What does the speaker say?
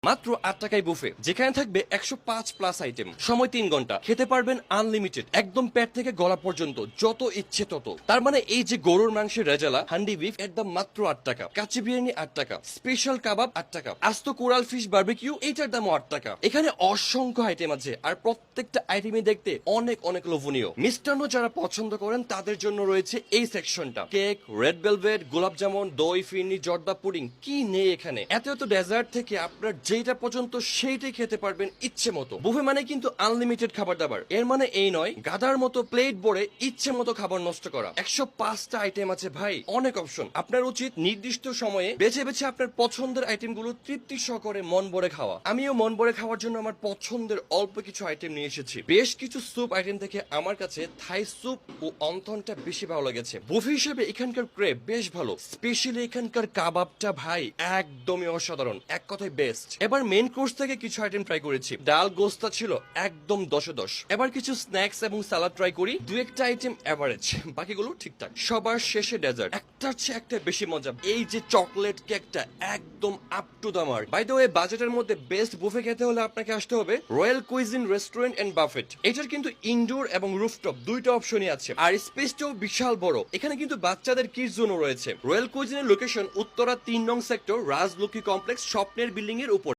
মাত্র 8 টাকায় বুফে, যেখানে থাকবে 105 প্লাস আইটেম, সময় 3 ঘন্টা, খেতে পারবেন আনলিমিটেড, একদম পেট থেকে গলা পর্যন্ত, যত ইচ্ছে তত। তার মানে এই যে গরুর মাংসের রেজালা হান্ডি বিফ এর দাম মাত্র 8 টাকা, কাচ্চি বিরিয়ানি 8 টাকা, স্পেশাল কাবাব 8 টাকা, আস্ত কোরাল ফিশ বারবিকিউ এটার দামও 8 টাকা। এখানে অসংখ্য আইটেম আছে, আর প্রত্যেকটা আইটেমই দেখতে অনেক অনেক লোভনীয়। মিষ্টান্ন যারা পছন্দ করেন তাদের জন্য রয়েছে এই সেকশনটা। কেক, রেড ভেলভেট, গোলাপ জামুন, দই, ফিরনি, জর্দা পুডিং, কি নেই এখানে। এত এত ডেজার্ট থেকে আপনার যেটা পর্যন্ত সেইটাই খেতে পারবেন ইচ্ছে মতো। বুফে মানে কিন্তু আনলিমিটেড খাবার দাবার, এর মানে এই নয় গাদার মতো প্লেট ভরে ইচ্ছে মতো খাবার নষ্ট করা। 105টা আইটেম আছে ভাই, অনেক অপশন। আপনার উচিত নির্দিষ্ট সময়ে বেছে বেছে আপনার পছন্দের আইটেমগুলো তৃপ্তি সহকারে মন ভরে খাওয়া। আমিও মন ভরে খাওয়ার জন্য আমার পছন্দের অল্প কিছু আইটেম নিয়ে এসেছি। বেশ কিছু স্যুপ আইটেম থেকে আমার কাছে থাই স্যুপ ও অন্থনটা বেশি ভালো লেগেছে। বুফে হিসেবে এখানকার ক্রেভ বেশ ভালো, স্পেশালি এখানকার কাবাবটা ভাই একদমই অসাধারণ, এক কথায় বেস্ট। এবার মেন কোর্স থেকে কিছু আইটেম ট্রাই করেছি। ডাল গোস্তা ছিল একদম 10-এ 10। এবার কিছু স্ন্যাক্স এবং সালাদ ট্রাই করি, দু একটা আইটেম এভারেজ, বাকিগুলো ঠিকঠাক। সবার শেষে ডেজার্ট, একটার চেয়ে একটা বেশি মজা। এই যে চকলেট কেকটা একদম up to the mark. By the way, বাজেটের মধ্যে বেস্ট বুফে খেতে হলে আপনাকে আসতে হবে royal cuisine restaurant and buffet. এটার কিন্তু ইনডোর এবং রুফটপ দুইটা অপশনই আছে, আর স্পেসটাও বিশাল বড়। এখানে কিন্তু বাচ্চাদের কিডস জোনও রয়েছে। রয়্যাল কুইজিনের লোকেশন উত্তরা 3 নং সেক্টর, রাজলক্ষ্মী কমপ্লেক্স, স্বপ্নের বিল্ডিং এর উপর।